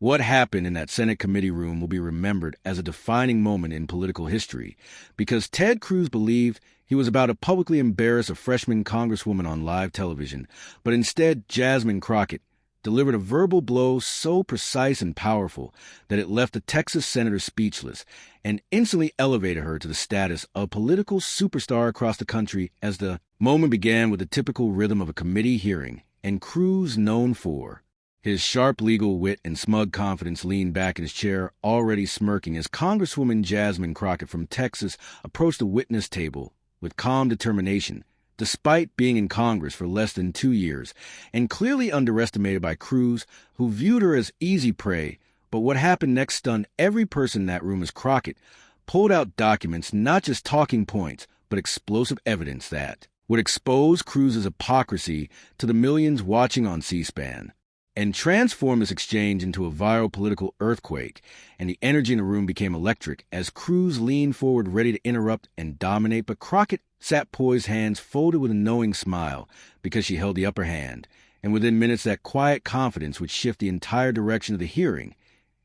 What happened in that Senate committee room will be remembered as a defining moment in political history, because Ted Cruz believed he was about to publicly embarrass a freshman Congresswoman on live television, but instead Jasmine Crockett delivered a verbal blow so precise and powerful that it left the Texas senator speechless and instantly elevated her to the status of political superstar across the country as the moment began with the typical rhythm of a committee hearing, and Cruz, known for his sharp legal wit and smug confidence, leaned back in his chair, already smirking as Congresswoman Jasmine Crockett from Texas approached the witness table with calm determination, despite being in Congress for less than 2 years, and clearly underestimated by Cruz, who viewed her as easy prey. But what happened next stunned every person in that room as Crockett pulled out documents, not just talking points, but explosive evidence that would expose Cruz's hypocrisy to the millions watching on C-SPAN, and transformed this exchange into a viral political earthquake, and the energy in the room became electric as Cruz leaned forward ready to interrupt and dominate, but Crockett sat poised, hands folded with a knowing smile, because she held the upper hand, and within minutes that quiet confidence would shift the entire direction of the hearing.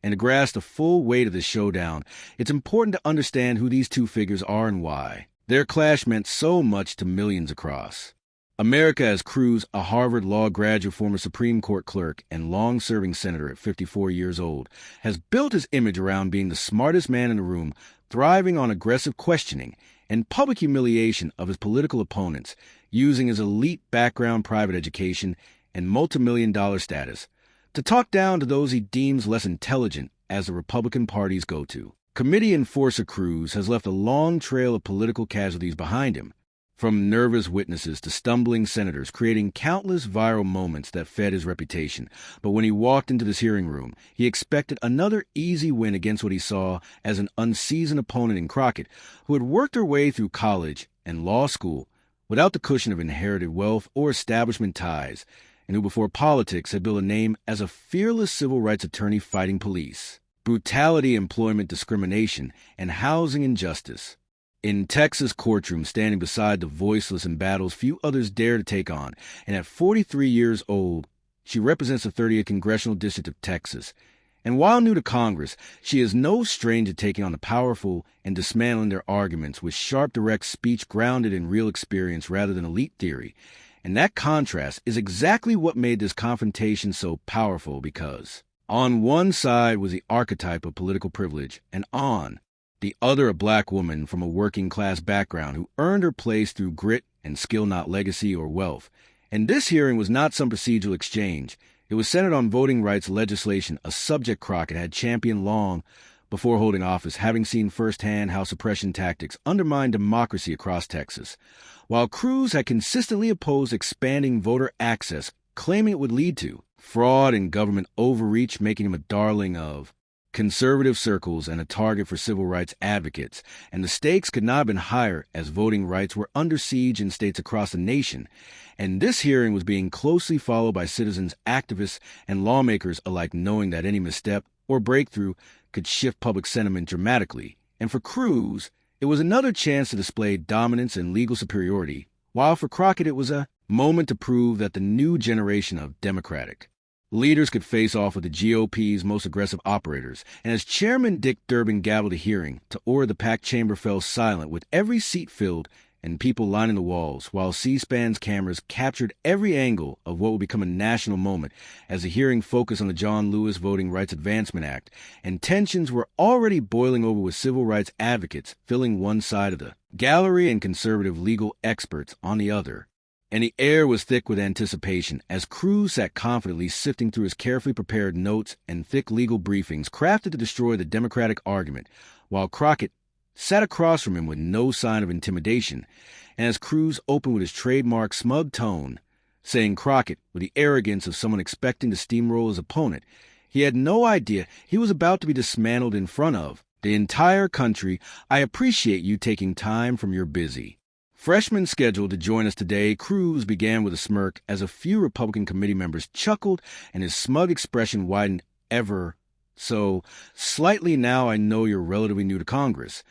And to grasp the full weight of this showdown, it's important to understand who these two figures are and why their clash meant so much to millions across America, as Cruz, a Harvard Law graduate, former Supreme Court clerk, and long-serving senator at 54 years old, has built his image around being the smartest man in the room, thriving on aggressive questioning and public humiliation of his political opponents, using his elite background, private education, and multimillion-dollar status to talk down to those he deems less intelligent as the Republican Party's go-to. Committee enforcer Cruz has left a long trail of political casualties behind him, from nervous witnesses to stumbling senators, creating countless viral moments that fed his reputation. But when he walked into this hearing room, he expected another easy win against what he saw as an unseasoned opponent in Crockett, who had worked her way through college and law school without the cushion of inherited wealth or establishment ties, and who before politics had built a name as a fearless civil rights attorney fighting police, brutality, employment discrimination, and housing injustice. In Texas courtrooms, standing beside the voiceless in battles few others dare to take on, and at 43 years old, she represents the 30th Congressional District of Texas. And while new to Congress, she is no stranger to taking on the powerful and dismantling their arguments with sharp, direct speech grounded in real experience rather than elite theory. And that contrast is exactly what made this confrontation so powerful, because on one side was the archetype of political privilege, and on the other a black woman from a working-class background who earned her place through grit and skill, not legacy or wealth. And this hearing was not some procedural exchange. It was centered on voting rights legislation, a subject Crockett had championed long before holding office, having seen firsthand how suppression tactics undermined democracy across Texas, while Cruz had consistently opposed expanding voter access, claiming it would lead to fraud and government overreach, making him a darling of conservative circles and a target for civil rights advocates. And the stakes could not have been higher, as voting rights were under siege in states across the nation. And this hearing was being closely followed by citizens, activists, and lawmakers alike, knowing that any misstep or breakthrough could shift public sentiment dramatically. And for Cruz, it was another chance to display dominance and legal superiority, while for Crockett it was a moment to prove that the new generation of Democratic leaders could face off with the GOP's most aggressive operators. And as Chairman Dick Durbin gavelled the hearing to order, the packed chamber fell silent, with every seat filled and people lining the walls, while C-SPAN's cameras captured every angle of what would become a national moment as the hearing focused on the John Lewis Voting Rights Advancement Act, and tensions were already boiling over with civil rights advocates filling one side of the gallery and conservative legal experts on the other. And the air was thick with anticipation as Cruz sat confidently sifting through his carefully prepared notes and thick legal briefings crafted to destroy the Democratic argument, while Crockett sat across from him with no sign of intimidation. And as Cruz opened with his trademark smug tone, saying Crockett with the arrogance of someone expecting to steamroll his opponent, he had no idea he was about to be dismantled in front of the entire country. "I appreciate you taking time from your busy freshman scheduled to join us today." Cruz began with a smirk as a few Republican committee members chuckled, and his smug expression widened ever so slightly. "Now I know you're relatively new to Congress,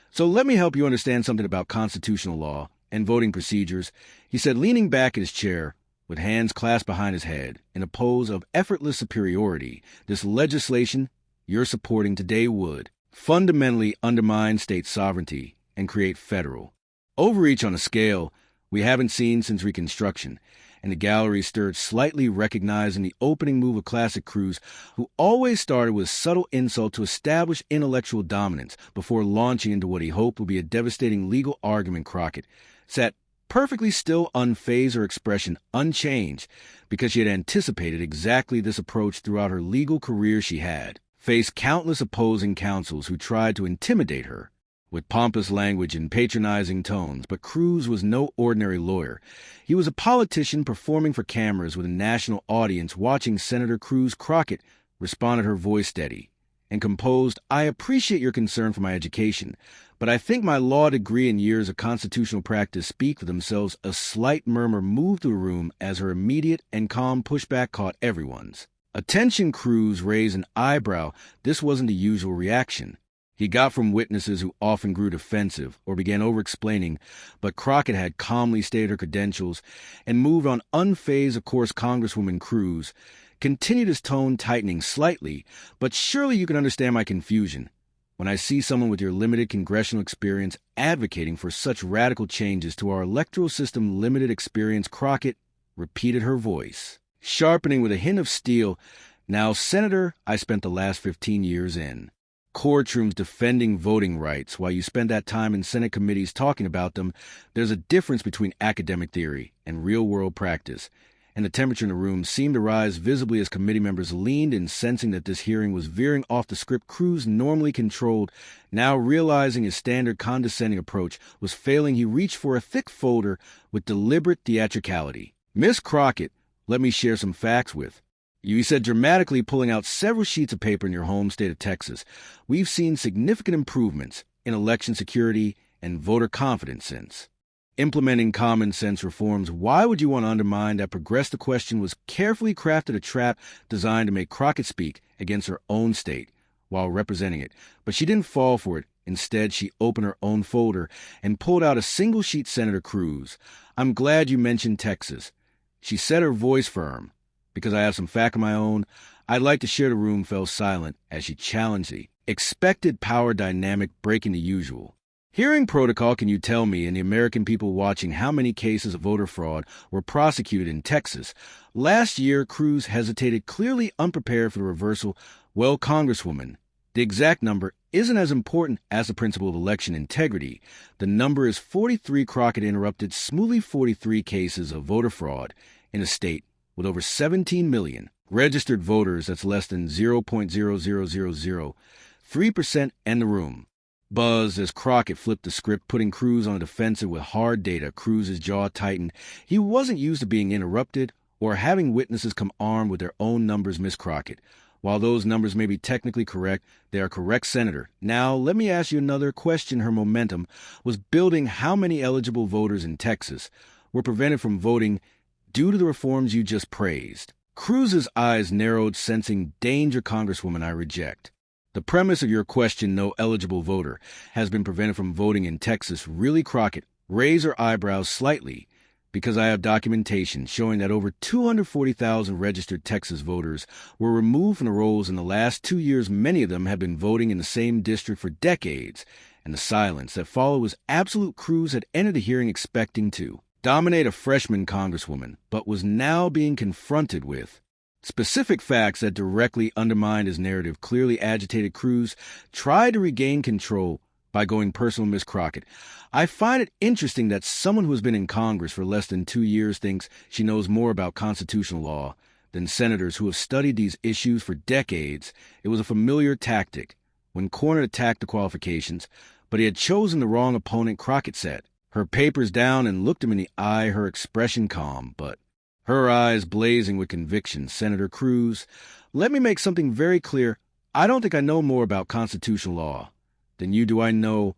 so let me help you understand something about constitutional law and voting procedures," he said, leaning back in his chair with hands clasped behind his head, in a pose of effortless superiority. This legislation you're supporting today would fundamentally undermine state sovereignty and create federal overreach on a scale we haven't seen since Reconstruction. And the gallery stirred slightly, recognizing the opening move of classic Cruz, who always started with subtle insult to establish intellectual dominance before launching into what he hoped would be a devastating legal argument. Crockett sat perfectly still, unfazed, her expression unchanged, because she had anticipated exactly this approach throughout her legal career. She had faced countless opposing counsels who tried to intimidate her with pompous language and patronizing tones, but Cruz was no ordinary lawyer. He was a politician performing for cameras with a national audience watching. Senator Cruz. Crockett responded, her voice steady and composed. I appreciate your concern for my education, but I think my law degree and years of constitutional practice speak for themselves. A slight murmur moved through the room as her immediate and calm pushback caught everyone's attention. Cruz raised an eyebrow. This wasn't the usual reaction he got from witnesses, who often grew defensive or began over-explaining, but Crockett had calmly stated her credentials and moved on unfazed. Of course, Congresswoman Cruz continued, his tone tightening slightly, but surely you can understand my confusion when I see someone with your limited congressional experience advocating for such radical changes to our electoral system. Limited experience, Crockett repeated, her voice sharpening with a hint of steel. Now, Senator, I spent the last 15 years in courtrooms defending voting rights while you spend that time in Senate committees talking about them. There's a difference between academic theory and real-world practice, and the temperature in the room seemed to rise visibly as committee members leaned in, sensing that this hearing was veering off the script. Cruz, normally controlled, now realizing his standard condescending approach was failing. He reached for a thick folder with deliberate theatricality. Miss Crockett, let me share some facts with you, he said, dramatically pulling out several sheets of paper. In your home state of Texas, we've seen significant improvements in election security and voter confidence since implementing common sense reforms. Why would you want to undermine that progress? The question was carefully crafted, a trap designed to make Crockett speak against her own state while representing it. But she didn't fall for it. Instead, she opened her own folder and pulled out a single sheet. Senator Cruz, I'm glad you mentioned Texas, she said, her voice firm, because I have some fact of my own I'd like to share. The room fell silent as she challenged the expected power dynamic, breaking the usual hearing protocol. Can you tell me and the American people watching how many cases of voter fraud were prosecuted in Texas last year? Cruz hesitated, clearly unprepared for the reversal. Well, Congresswoman, the exact number isn't as important as the principle of election integrity. The number is 43. Crockett interrupted smoothly. 43 cases of voter fraud in a state with over 17 million registered voters. That's less than 0.00003%, and the room buzzed as Crockett flipped the script, putting Cruz on the defensive with hard data. Cruz's jaw tightened. He wasn't used to being interrupted or having witnesses come armed with their own numbers. Miss Crockett, while those numbers may be technically correct, they are correct, Senator. Now, let me ask you another question. Her momentum was building. How many eligible voters in Texas were prevented from voting due to the reforms you just praised? Cruz's eyes narrowed, sensing danger. Congresswoman, I reject the premise of your question. No eligible voter has been prevented from voting in Texas. Really? Crockett raised her eyebrows slightly, because I have documentation showing that over 240,000 registered Texas voters were removed from the rolls in the last 2 years. Many of them have been voting in the same district for decades, and the silence that followed was absolute. Cruz had entered the hearing expecting to dominate a freshman Congresswoman, but was now being confronted with specific facts that directly undermined his narrative. Clearly agitated, Cruz tried to regain control by going personal. Miss Crockett, I find it interesting that someone who has been in Congress for less than 2 years thinks she knows more about constitutional law than senators who have studied these issues for decades. It was a familiar tactic when Corner attacked the qualifications, but he had chosen the wrong opponent. Crockett said, her papers down, and looked him in the eye, her expression calm, but her eyes blazing with conviction. Senator Cruz, let me make something very clear. I don't think I know more about constitutional law than you do. I know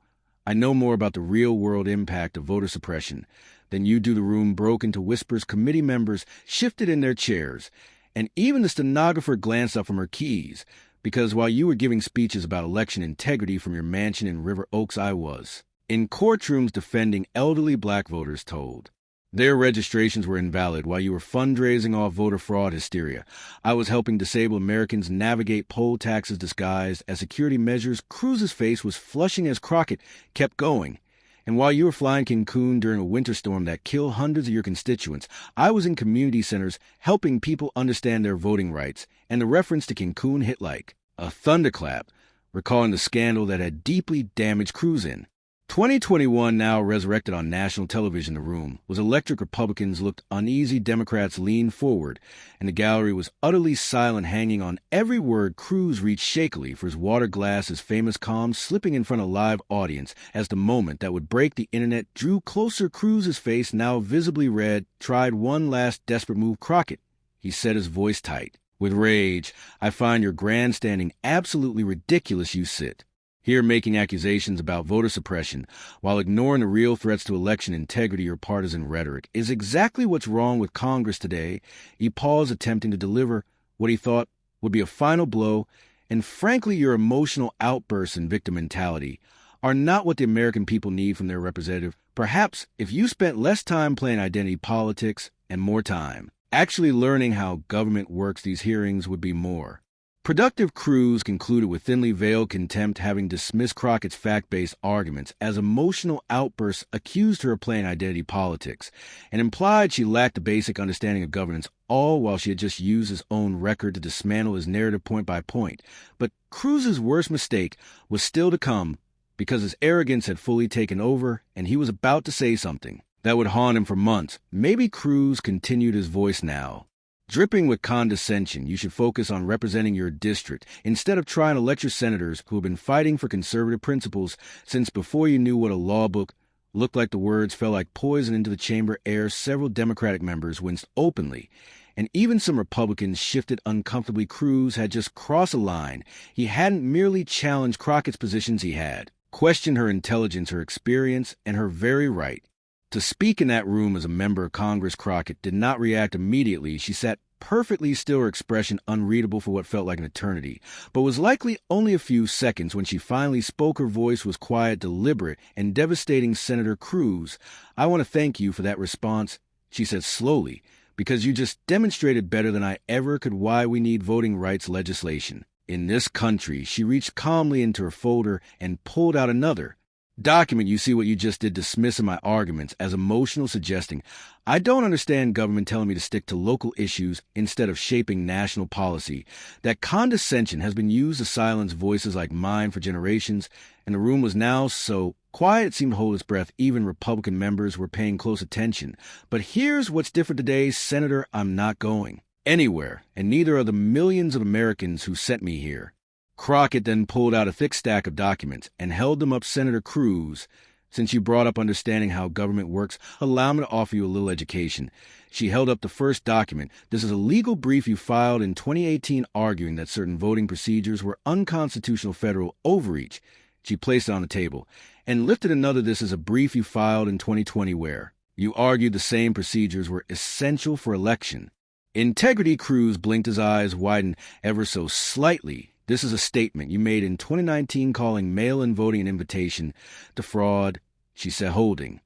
more about the real-world impact of voter suppression than you do. The room broke into whispers. Committee members shifted in their chairs, and even the stenographer glanced up from her keys, because while you were giving speeches about election integrity from your mansion in River Oaks, I was in courtrooms defending elderly black voters. Told Their registrations were invalid while you were fundraising off voter fraud hysteria. I was helping disabled Americans navigate poll taxes disguised as security measures. Cruz's face was flushing as Crockett kept going. And while you were flying Cancun during a winter storm that killed hundreds of your constituents, I was in community centers helping people understand their voting rights. And the reference to Cancun hit like a thunderclap, recalling the scandal that had deeply damaged Cruz in 2021, now resurrected on national television. The room was electric. Republicans looked uneasy. Democrats leaned forward, and the gallery was utterly silent, hanging on every word. Cruz reached shakily for his water glass, his famous calm slipping in front of a live audience as the moment that would break the internet drew closer. Cruz's face, now visibly red, tried one last desperate move. Crockett, he said, his voice tight with rage, I find your grandstanding absolutely ridiculous. You sit here making accusations about voter suppression while ignoring the real threats to election integrity or partisan rhetoric is exactly what's wrong with Congress today. He paused, attempting to deliver what he thought would be a final blow, and frankly, your emotional outbursts and victim mentality are not what the American people need from their representative. Perhaps if you spent less time playing identity politics and more time actually learning how government works, these hearings would be more productive. Cruz concluded with thinly veiled contempt, having dismissed Crockett's fact-based arguments as emotional outbursts, accused her of playing identity politics, and implied she lacked a basic understanding of governance, all while she had just used his own record to dismantle his narrative point by point. But Cruz's worst mistake was still to come, because his arrogance had fully taken over, and he was about to say something that would haunt him for months. Maybe Cruz continued, his voice now dripping with condescension. You should focus on representing your district instead of trying to lecture senators who have been fighting for conservative principles since before you knew what a law book looked like. The words fell like poison into the chamber air. Several Democratic members winced openly, and even some Republicans shifted uncomfortably. Cruz had just crossed a line. He hadn't merely challenged Crockett's positions, he had questioned her intelligence, her experience, and her very right to speak in that room as a member of Congress. Crockett did not react immediately. She sat perfectly still, her expression unreadable for what felt like an eternity, but was likely only a few seconds. When she finally spoke, her voice was quiet, deliberate, and devastating. Senator Cruz, I want to thank you for that response, she said slowly, because you just demonstrated better than I ever could why we need voting rights legislation in this country. She reached calmly into her folder and pulled out another document. You see what you just did, dismissing my arguments as emotional, suggesting I don't understand government telling me to stick to local issues instead of shaping national policy. That condescension has been used to silence voices like mine for generations, and the room was now so quiet it seemed to hold its breath. Even Republican members were paying close attention. But here's what's different today, Senator. I'm not going anywhere, and neither are the millions of Americans who sent me here. Crockett then pulled out a thick stack of documents and held them up. Senator Cruz, since you brought up understanding how government works, allow me to offer you a little education. She held up the first document. This is a legal brief you filed in 2018 arguing that certain voting procedures were unconstitutional federal overreach. She placed it on the table and lifted another. This is a brief you filed in 2020 where you argued the same procedures were essential for election integrity. Cruz blinked, his eyes widened ever so slightly. This is a statement you made in 2019 calling mail-in voting an invitation to fraud, she said, holding